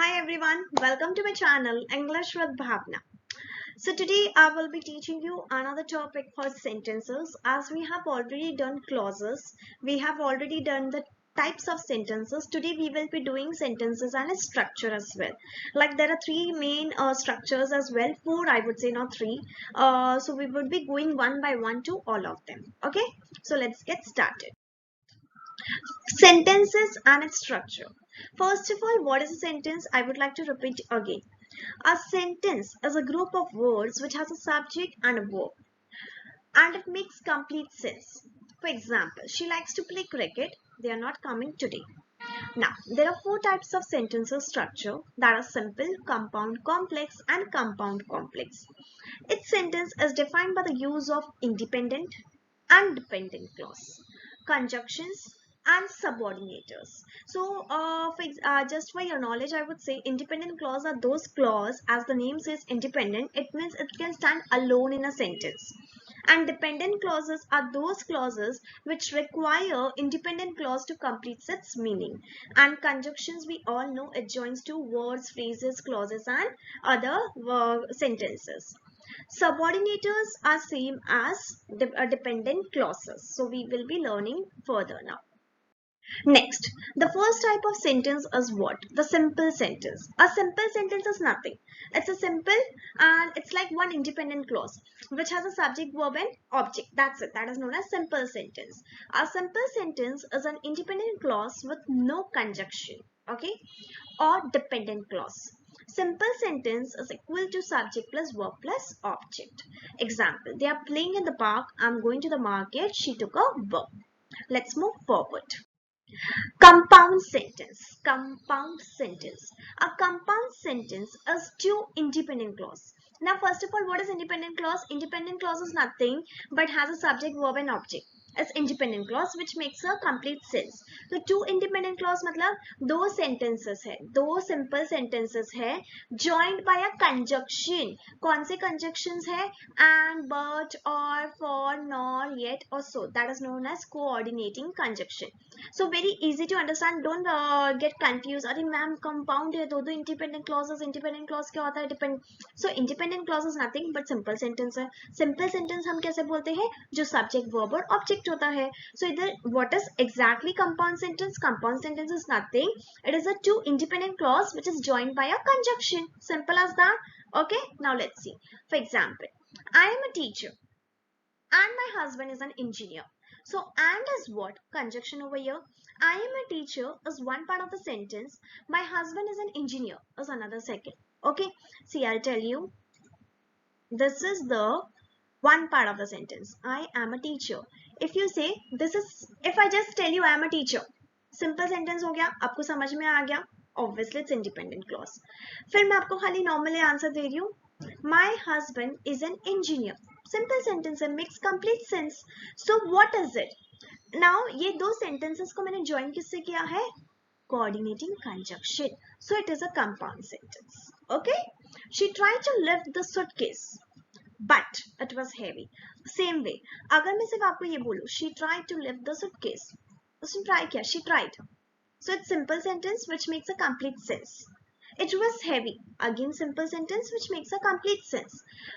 Hi everyone, welcome to my channel English with Bhavna. So today I will be teaching you another topic for sentences. As we have already done clauses, we have already done the types of sentences. Today we will be doing sentences and a structure as well. Like there are three main structures as well, four I would say, not three. So we would be going one by one to all of them. Okay, so let's get started. Sentences and its structure. First of all, what is a sentence? I would like to repeat again. A sentence is a group of words which has a subject and a verb, and it makes complete sense. For example, she likes to play cricket. They are not coming today. Now, there are four types of sentences structure that are simple, compound, complex, and compound complex. Its sentence is defined by the use of independent and dependent clause, conjunctions, and subordinators. So, just for your knowledge, I would say independent clause are those clause, as the name says independent, it means it can stand alone in a sentence. And dependent clauses are those clauses which require independent clause to complete its meaning. And conjunctions, we all know, it joins two words, phrases, clauses, and other sentences. Subordinators are same as dependent clauses. So we will be learning further now. Next, the first type of sentence is what? The simple sentence. A simple sentence is nothing. It's a simple and it's like one independent clause which has a subject, verb and object. That's it. That is known as simple sentence. A simple sentence is an independent clause with no conjunction. Okay? Or dependent clause. Simple sentence is equal to subject plus verb plus object. Example, they are playing in the park. I'm going to the market. She took a verb. Let's move forward. Compound sentence. Compound sentence. A compound sentence is two independent clause. Now, first of all, what is independent clause? Independent clause is nothing but has a subject, verb, and object. It's independent clause which makes a complete sense. So two independent clause मतलब दो sentences है, दो simple sentences है joined by a conjunction. कौन से conjunctions है? And, but, or, for, nor, yet, or so. That is known as coordinating conjunction. So very easy to understand. Don't get confused. अरे ma'am compound है, दो independent clauses. Independent clause क्या होता है? Depend. So independent clause is nothing but simple sentence है. Simple sentence हम कैसे बोलते हैं? जो subject, verb और object होता है. So इधर what is exactly compound sentence? Compound sentence is nothing. It is a two independent clause which is joined by a conjunction. Simple as that. Okay. Now let's see. For example, I am a teacher and my husband is an engineer. So and is what? Conjunction over here. I am a teacher is one part of the sentence. My husband is an engineer is another second. Okay. See, I'll tell you. This is the one part of the sentence. I am a teacher. If you say this is, if I just tell you I am a teacher, simple sentence हो गया, आपको समझ में आ गया. Obviously it's independent clause. फिर मैं आपको खाली normally answer दे रही हूँ. My husband is an engineer. Simple sentence and makes complete sense. So what is it? Now ये दो sentences को मैंने join किससे किया है? Coordinating conjunction. So it is a compound sentence. Okay? She tried to lift the suitcase, but it was heavy. Same way, अगर मैं सिर्फ आपको ये बोलूँ, she tried to lift the suitcase. उसने try किया, she tried. So it's simple sentence which makes a complete sense. It was heavy. Again simple sentence which makes a complete sense.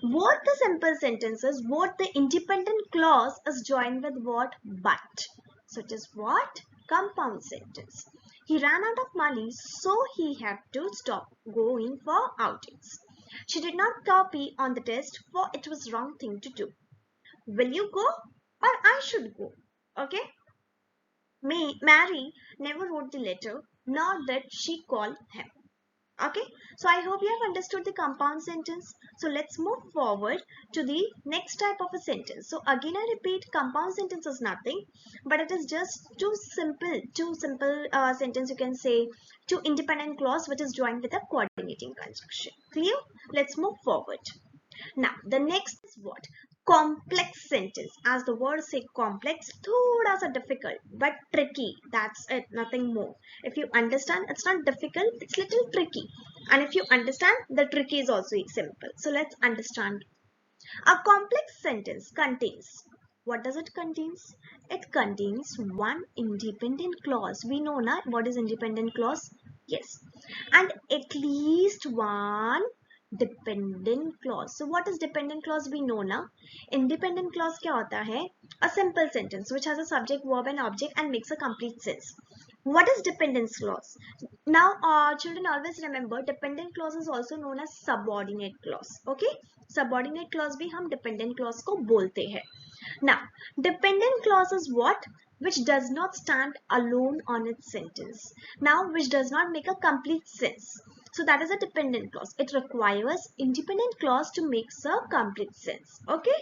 Both the simple sentences, both the independent clause is joined with what? But. So it is what? Compound sentence. He ran out of money, so he had to stop going for outings. She did not copy on the test, for it was wrong thing to do. Will you go or I should go? Okay. Mary never wrote the letter, nor did she call him. Okay, so I hope you have understood the compound sentence. So let's move forward to the next type of a sentence. So again I repeat, compound sentence is nothing but it is just two simple sentence, you can say two independent clause which is joined with a coordinating conjunction. Clear? Let's move forward. Now the next is what? Complex sentence. As the word say complex, thoda sa difficult but tricky. That's it, nothing more. If you understand, it's not difficult, it's little tricky. And if you understand, the tricky is also simple. So let's understand. A complex sentence contains, what does it contains? It contains one independent clause. We know na what is independent clause. Yes. And at least one dependent clause. So what is dependent clause? We know na. Independent clause क्या होता है? A simple sentence which has a subject, verb and object and makes a complete sense. What is dependent clause? Now children always remember dependent clause is also known as subordinate clause. Okay? Subordinate clause भी हम dependent clause को बोलते हैं. Now, dependent clause is what? Which does not stand alone on its sentence. Now, which does not make a complete sense. So that is a dependent clause. It requires independent clause to make a complete sense. Okay?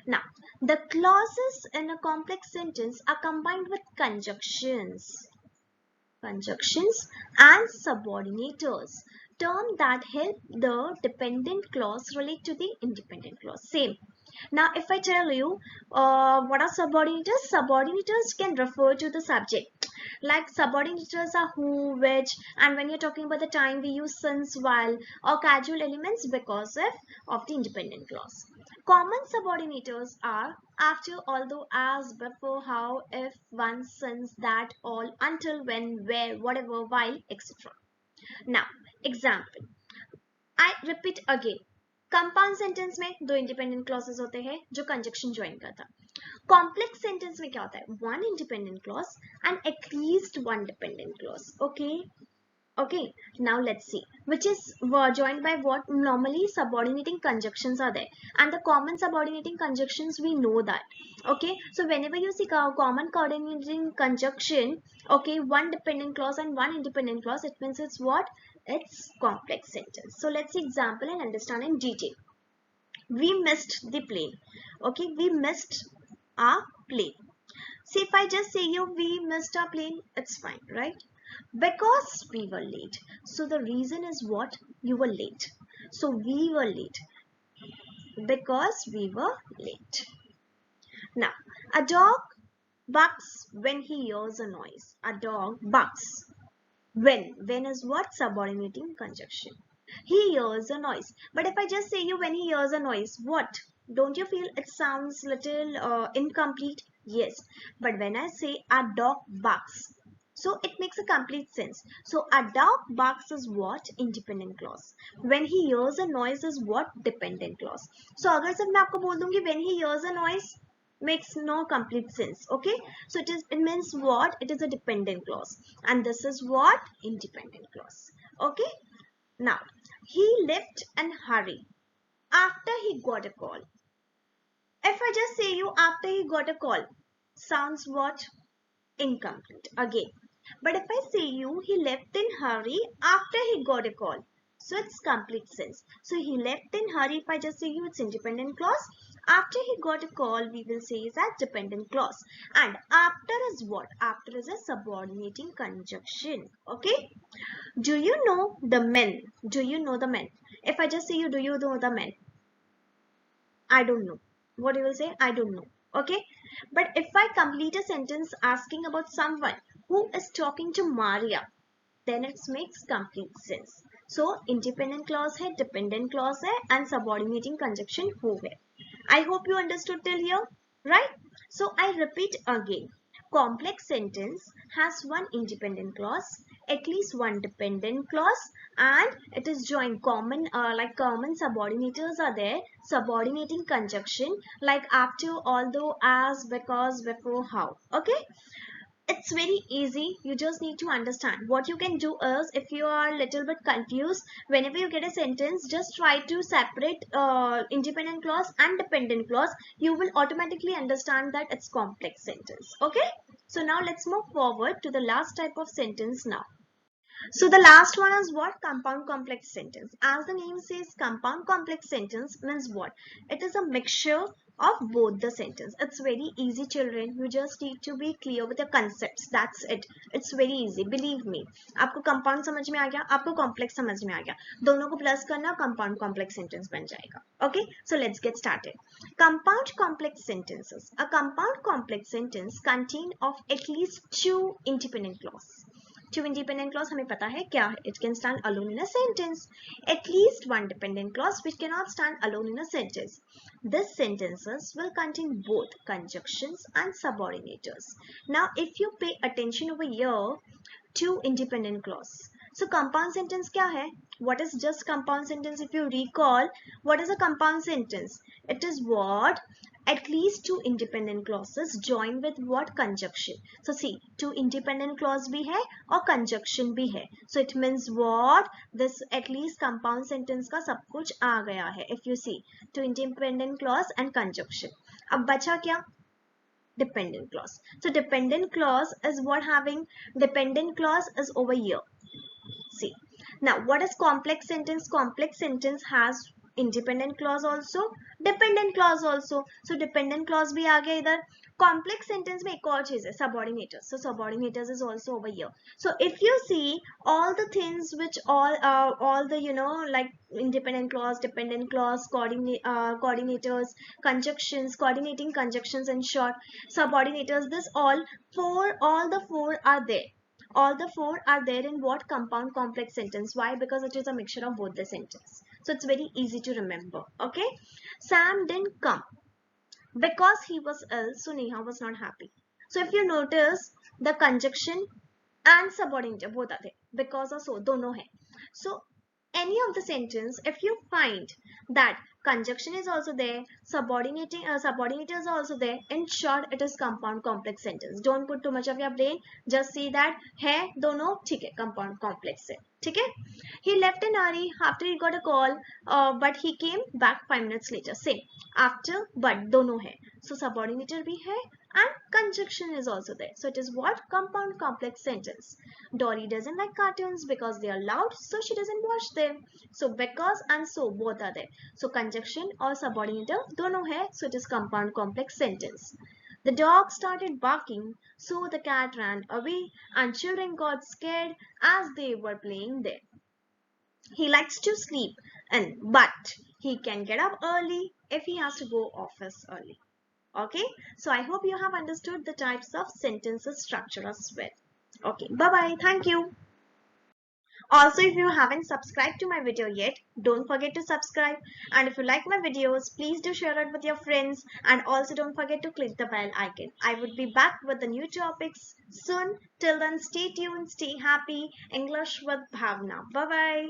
Now, the clauses in a complex sentence are combined with conjunctions and subordinators, term that help the dependent clause relate to the independent clause. Same. Now, if I tell you what are subordinators, subordinators can refer to the subject. Like subordinators are who, which, and when you're talking about the time, we use since, while, or casual elements because of the independent clause. Common subordinators are after, although, as, before, how, if, once, since, that, all, until, when, where, whatever, while, etc. Now, example. I repeat again. Compound sentence में दो independent clauses होते हैं जो conjunction join करता है. Complex sentence में क्या होता है? One independent clause and at least one dependent clause. Okay, now let's see which is joined by what. Normally subordinating conjunctions are there, and the common subordinating conjunctions we know that. Okay, so whenever you see common coordinating conjunction, okay, one dependent clause and one independent clause, it means it's what? It's complex sentence. So let's see example and understand in detail. We missed the plane. Okay, we missed our plane. See, if I just say you we missed our plane, it's fine, right? Because we were late. So the reason is what? You were late. So we were late because we were late. Now, a dog barks when he hears a noise. A dog barks when is what? Subordinating conjunction. He hears a noise. But if I just say you when he hears a noise, what? Don't you feel it sounds little incomplete? Yes. But when I say a dog barks, so it makes a complete sense. So a dog barks is what? Independent clause. When he hears a noise is what? Dependent clause. So अगर सिर्फ मैं आपको बोल दूंगी when he hears a noise, makes no complete sense. Okay, so it means what? It is a dependent clause, and this is what? Independent clause. Okay, now he left in hurry after he got a call. If I just say you after he got a call, sounds what? Incomplete again. But if I say you he left in hurry after he got a call, so it's complete sense. So he left in hurry, if I just say you, it's independent clause. After he got a call, we will say is that dependent clause. And after is what? After is a subordinating conjunction. Okay, do you know the men? Do you know the men? If I just say you, do you know the men? I don't know. What you will say? I don't know. Okay, but if I complete a sentence asking about someone who is talking to Maria, then it makes complete sense. So independent clause है, dependent clause है, and subordinating conjunction who है. I hope you understood till here, right? So I repeat again. Complex sentence has one independent clause, at least one dependent clause, and it is joined common like common subordinators are there, subordinating conjunction like after, although, as, because, before, how. Okay, it's very easy. You just need to understand. What you can do is, if you are a little bit confused, whenever you get a sentence, just try to separate independent clause and dependent clause. You will automatically understand that it's complex sentence. Okay, so now let's move forward to the last type of sentence now. So the last one is what? Compound complex sentence. As the name says, compound complex sentence means what? It is a mixture of both the sentence. It's very easy, children. You just need to be clear with the concepts. That's it. It's very easy. Believe me. आपको compound समझ में आ गया, आपको complex समझ में आ गया. दोनों को plus करना, compound complex sentence बन जाएगा. Okay, so let's get started. Compound complex sentences. A compound complex sentence contain of at least two independent clauses. Two independent clause हमें पता है क्या है? It can stand alone in a sentence. At least one dependent clause which cannot stand alone in a sentence. These sentences will contain both conjunctions and subordinators. Now if you pay attention over here, two independent clause. So compound sentence क्या है? What is just compound sentence? If you recall, what is a compound sentence? It is what at least two independent clauses join with what conjunction. So see, two independent clause भी है और conjunction भी है. So it means what? This at least compound sentence का सब कुछ आ गया है. If you see, two independent clause and conjunction. अब बचा क्या? Dependent clause. So dependent clause is what having dependent clause is over here. See, now what is complex sentence? Complex sentence has independent clause also, dependent clause also. So dependent clause भी आ गया इधर. Complex sentence में एक और चीज है, subordinators. So subordinators is also over here. So if you see all the things which all the like independent clause, dependent clause, coordinators, conjunctions, coordinating conjunctions, in short, subordinators. This all the four are there. All the four are there in what compound complex sentence. Why? Because it is a mixture of both the sentence. So it's very easy to remember. Okay. Sam didn't come because he was ill, so Neha was not happy. So if you notice, the conjunction and subordinate both are there, because or so dono hai. So any of the sentence, if you find that conjunction is also there, subordinators are also there, in short it is compound complex sentence. Don't put too much of your brain, just see that hai dono theek hai, compound complex hai, theek hai. He left in a hurry after he got a call, but he came back 5 minutes later. Same, after but dono hai. So subordinator bhi hai and conjunction is also there. So it is what? Compound complex sentence. Dory doesn't like cartoons because they are loud, so she doesn't watch them. So because and so both are there. So conjunction or subordinator dono hai, so it is compound complex sentence. The dog started barking, so the cat ran away and children got scared as they were playing there. He likes to sleep but he can get up early if he has to go office early. Okay, so I hope you have understood the types of sentences structure as well. Okay, bye bye. Thank you. Also, if you haven't subscribed to my video yet, don't forget to subscribe. And if you like my videos, please do share it with your friends. And also don't forget to click the bell icon. I would be back with the new topics soon. Till then, stay tuned, stay happy. English with Bhavna. Bye bye.